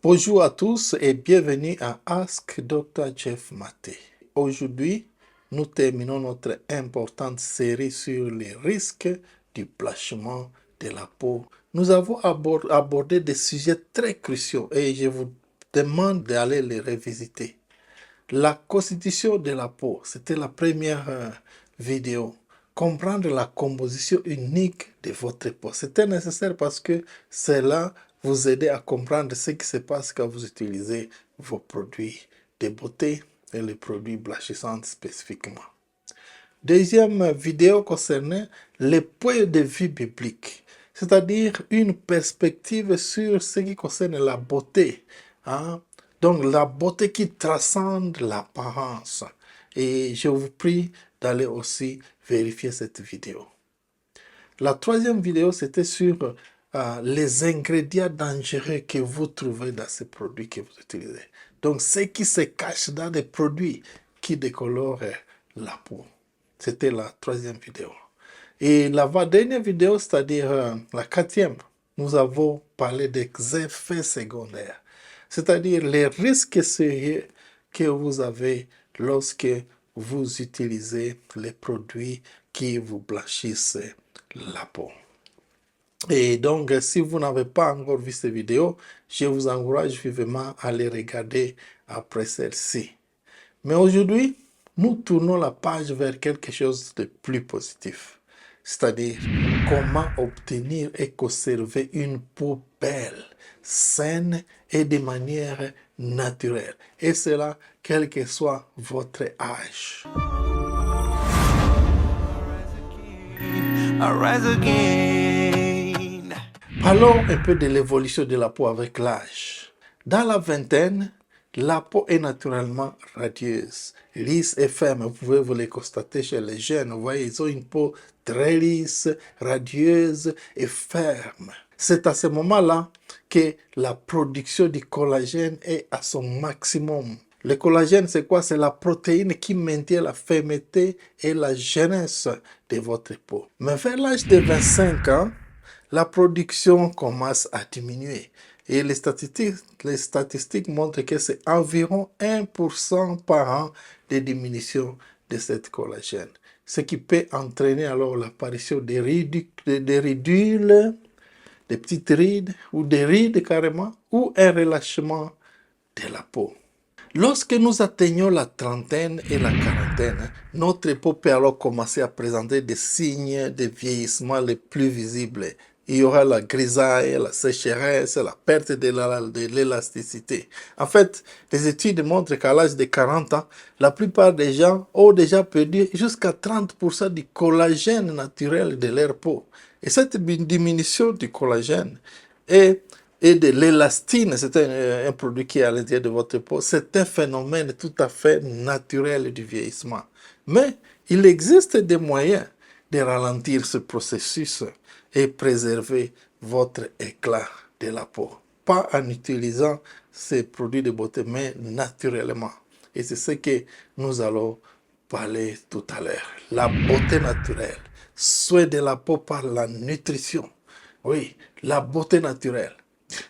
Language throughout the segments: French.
Bonjour à tous et bienvenue à Ask Dr. Jeff Maté. Aujourd'hui, nous terminons notre importante série sur les risques du blanchiment de la peau. Nous avons abordé des sujets très cruciaux et je vous demande d'aller les revisiter. La constitution de la peau, c'était la première vidéo. Comprendre la composition unique de votre peau. C'était nécessaire parce que cela vous aide à comprendre ce qui se passe quand vous utilisez vos produits de beauté et les produits blanchissants spécifiquement. Deuxième vidéo concernait les points de vue bibliques, c'est-à-dire une perspective sur ce qui concerne la beauté. Donc la beauté qui transcende l'apparence. Et je vous prie d'aller aussi vérifier cette vidéo. La troisième vidéo, c'était sur les ingrédients dangereux que vous trouvez dans ces produits que vous utilisez. Donc, ce qui se cache dans des produits qui décolorent la peau. C'était la troisième vidéo. Et la dernière vidéo, c'est-à-dire la quatrième, nous avons parlé des effets secondaires. C'est-à-dire les risques sérieux que vous avez lorsque vous utilisez les produits qui vous blanchissent la peau. Et donc, si vous n'avez pas encore vu cette vidéo, je vous encourage vivement à les regarder après celle-ci. Mais aujourd'hui, nous tournons la page vers quelque chose de plus positif. C'est-à-dire, comment obtenir et conserver une peau belle, saine et de manière naturelle. Et cela, quel que soit votre âge. Parlons un peu de l'évolution de la peau avec l'âge. Dans la vingtaine, la peau est naturellement radieuse, lisse et ferme. Vous pouvez vous les constater chez les jeunes. Vous voyez, ils ont une peau très lisse, radieuse et ferme. C'est à ce moment-là que la production du collagène est à son maximum. Le collagène, c'est quoi? C'est la protéine qui maintient la fermeté et la jeunesse de votre peau. Mais vers l'âge de 25 ans, la production commence à diminuer. Et les statistiques montrent que c'est environ 1% par an de diminution de cette collagène. Ce qui peut entraîner alors l'apparition des ridules, des petites rides ou des rides carrément, ou un relâchement de la peau. Lorsque nous atteignons la trentaine et la quarantaine, notre peau peut alors commencer à présenter des signes de vieillissement les plus visibles. Il y aura la grisaille, la sécheresse, la perte de l'élasticité. En fait, les études montrent qu'à l'âge de 40 ans, la plupart des gens ont déjà perdu jusqu'à 30% du collagène naturel de leur peau. Et cette diminution du collagène et de l'élastine, c'est un produit qui est à l'intérieur de votre peau, c'est un phénomène tout à fait naturel du vieillissement. Mais il existe des moyens de ralentir ce processus et préserver votre éclat de la peau. Pas en utilisant ces produits de beauté, mais naturellement. Et c'est ce que nous allons parler tout à l'heure. La beauté naturelle. Soin de la peau par la nutrition. Oui, la beauté naturelle.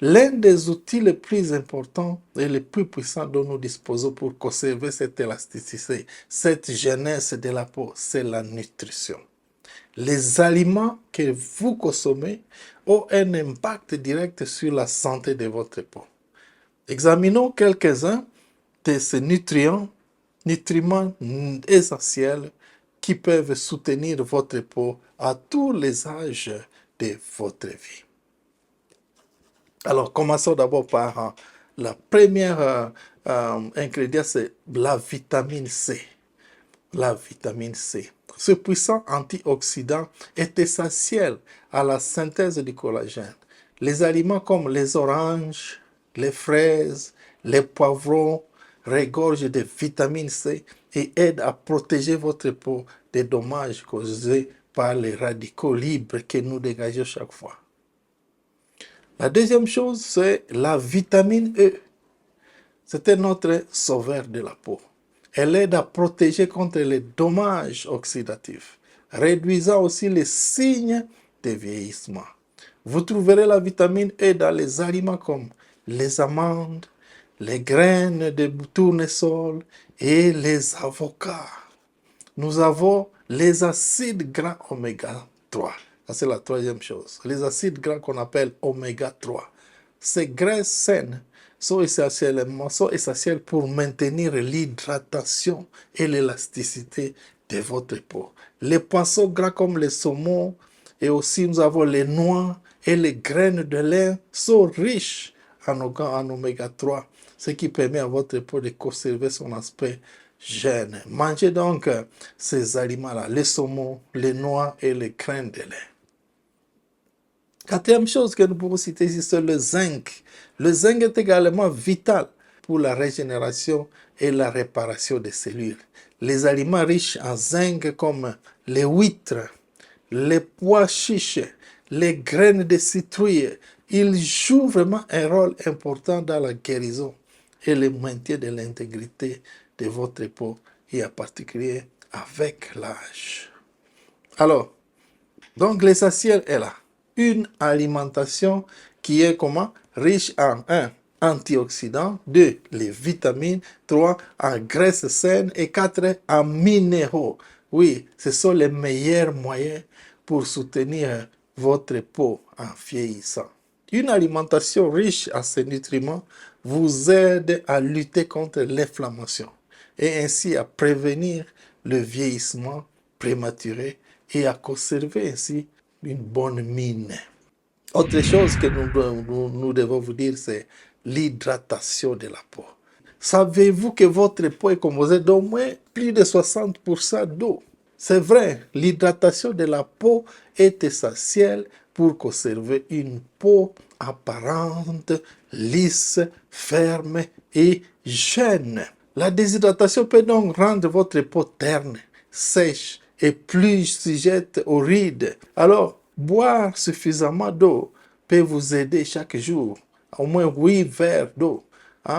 L'un des outils les plus importants et les plus puissants dont nous disposons pour conserver cette élasticité, cette jeunesse de la peau, c'est la nutrition. Les aliments que vous consommez ont un impact direct sur la santé de votre peau. Examinons quelques-uns de ces nutriments essentiels qui peuvent soutenir votre peau à tous les âges de votre vie. Alors, commençons d'abord par la première ingrédient, c'est la vitamine C. La vitamine C. Ce puissant antioxydant est essentiel à la synthèse du collagène. Les aliments comme les oranges, les fraises, les poivrons regorgent de vitamine C et aident à protéger votre peau des dommages causés par les radicaux libres que nous dégageons chaque fois. La deuxième chose, c'est la vitamine E. C'est notre sauveur de la peau. Elle aide à protéger contre les dommages oxydatifs, réduisant aussi les signes de vieillissement. Vous trouverez la vitamine E dans les aliments comme les amandes, les graines de tournesol et les avocats. Nous avons les acides gras oméga 3. Ça, c'est la troisième chose. Les acides gras qu'on appelle oméga 3. Ces graisses saines sont essentielles pour maintenir l'hydratation et l'élasticité de votre peau. Les poissons gras comme les saumons et aussi nous avons les noix et les graines de lin sont riches en oméga 3, ce qui permet à votre peau de conserver son aspect jeune. Mangez donc ces aliments-là, les saumons, les noix et les graines de lin. Quatrième chose que nous pouvons citer ici, c'est le zinc. Le zinc est également vital pour la régénération et la réparation des cellules. Les aliments riches en zinc comme les huîtres, les pois chiches, les graines de citrouille, ils jouent vraiment un rôle important dans la guérison et le maintien de l'intégrité de votre peau, et en particulier avec l'âge. Alors, donc l'essentiel est là. Une alimentation qui est comment? Riche en 1. Antioxydants, 2. Les vitamines, 3. En graisses saines et 4. En minéraux. Oui, ce sont les meilleurs moyens pour soutenir votre peau en vieillissant. Une alimentation riche en ces nutriments vous aide à lutter contre l'inflammation et ainsi à prévenir le vieillissement prématuré et à conserver ainsi une bonne mine. Autre chose que nous devons vous dire, c'est l'hydratation de la peau. Savez-vous que votre peau est composée d'au moins plus de 60% d'eau? C'est vrai, l'hydratation de la peau est essentielle pour conserver une peau apparente, lisse, ferme et jeune. La déshydratation peut donc rendre votre peau terne, sèche et plus sujette aux rides. Alors, boire suffisamment d'eau peut vous aider chaque jour, au moins 8 verres d'eau.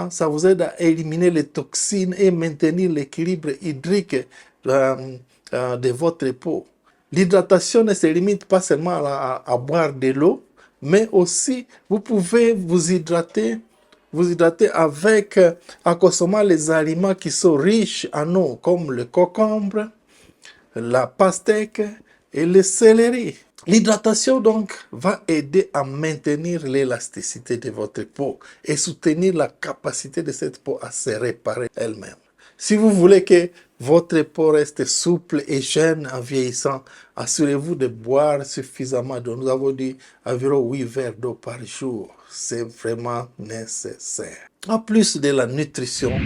Ça vous aide à éliminer les toxines et maintenir l'équilibre hydrique de votre peau. L'hydratation ne se limite pas seulement à boire de l'eau, mais aussi vous pouvez vous hydrater en consommant les aliments qui sont riches en eau, comme le concombre, la pastèque et le céleri. L'hydratation donc va aider à maintenir l'élasticité de votre peau et soutenir la capacité de cette peau à se réparer elle-même. Si vous voulez que votre peau reste souple et jeune en vieillissant, assurez-vous de boire suffisamment d'eau. Nous avons dit environ 8 verres d'eau par jour. C'est vraiment nécessaire. En plus de la nutrition,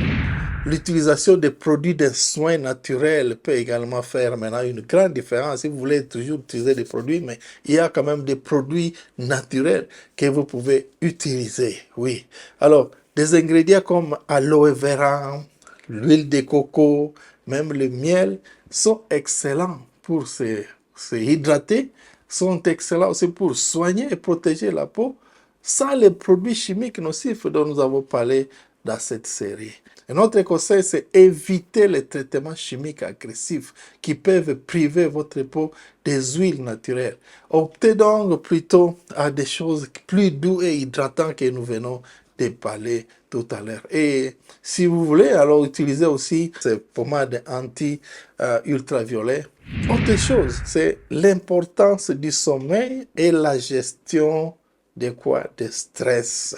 l'utilisation des produits de soins naturels peut également faire maintenant une grande différence. Si vous voulez toujours utiliser des produits, mais il y a quand même des produits naturels que vous pouvez utiliser. Oui. Alors, des ingrédients comme aloe vera, l'huile de coco, même le miel sont excellents pour se hydrater, sont excellents aussi pour soigner et protéger la peau sans les produits chimiques nocifs dont nous avons parlé dans cette série. Un autre conseil, c'est éviter les traitements chimiques agressifs qui peuvent priver votre peau des huiles naturelles. Optez donc plutôt à des choses plus douces et hydratantes que nous venons de parler tout à l'heure. Et si vous voulez, alors utilisez aussi ces pommades anti-ultraviolets. Autre chose, c'est l'importance du sommeil et la gestion de quoi? De stress.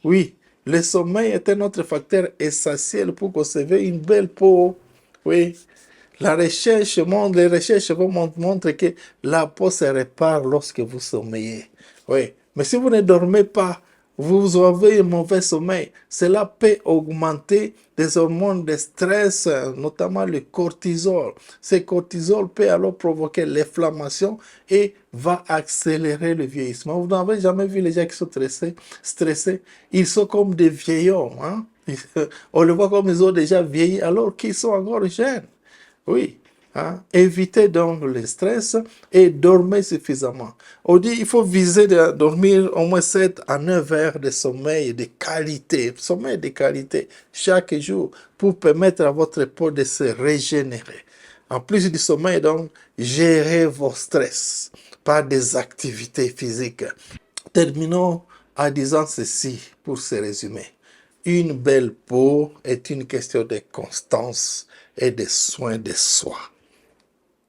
Oui, le sommeil est un autre facteur essentiel pour conserver une belle peau. Oui, les recherches montrent que la peau se répare lorsque vous sommeillez. Oui, mais si vous ne dormez pas, vous avez un mauvais sommeil. Cela peut augmenter des hormones de stress, notamment le cortisol. Ce cortisol peut alors provoquer l'inflammation et va accélérer le vieillissement. Vous n'avez jamais vu les gens qui sont stressés. Ils sont comme des vieillards. On le voit comme ils ont déjà vieilli alors qu'ils sont encore jeunes. Oui. Évitez donc le stress et dormez suffisamment. On dit il faut viser de dormir au moins 7 à 9 heures de sommeil de qualité, chaque jour pour permettre à votre peau de se régénérer. En plus du sommeil, donc, gérez vos stress par des activités physiques. Terminons en disant ceci pour se résumer. Une belle peau est une question de constance et de soin de soi.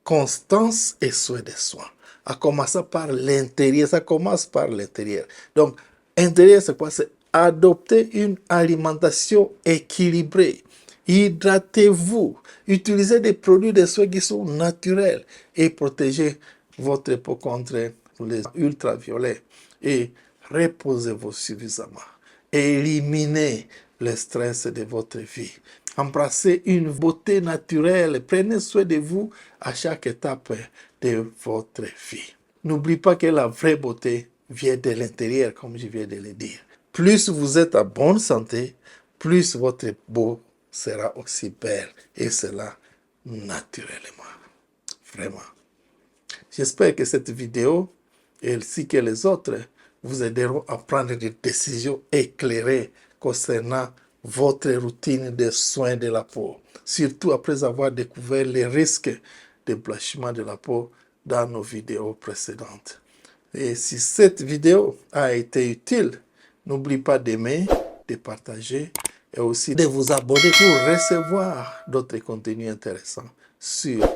Constance et soin de soi. À commencer par l'intérieur, ça commence par l'intérieur. Donc, intérieur, c'est quoi? C'est adopter une alimentation équilibrée. Hydratez-vous. Utilisez des produits de soins qui sont naturels et protégez votre peau contre les ultraviolets. Et reposez-vous suffisamment. Éliminez le stress de votre vie. Embrassez une beauté naturelle. Prenez soin de vous à chaque étape de votre vie. N'oubliez pas que la vraie beauté vient de l'intérieur, comme je viens de le dire. Plus vous êtes en bonne santé, plus votre peau sera aussi belle. Et cela naturellement. Vraiment. J'espère que cette vidéo, ainsi que les autres, vous aideront à prendre des décisions éclairées concernant votre routine de soins de la peau, surtout après avoir découvert les risques de blanchiment de la peau dans nos vidéos précédentes. Et si cette vidéo a été utile, n'oubliez pas d'aimer, de partager et aussi de vous abonner pour recevoir d'autres contenus intéressants sur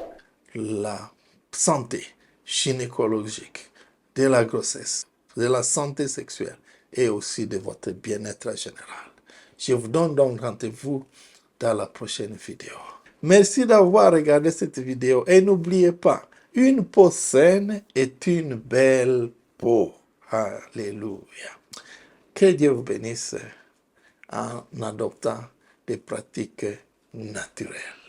la santé gynécologique, de la grossesse, de la santé sexuelle et aussi de votre bien-être général. Je vous donne donc rendez-vous dans la prochaine vidéo. Merci d'avoir regardé cette vidéo et n'oubliez pas, une peau saine est une belle peau. Alléluia. Que Dieu vous bénisse en adoptant des pratiques naturelles.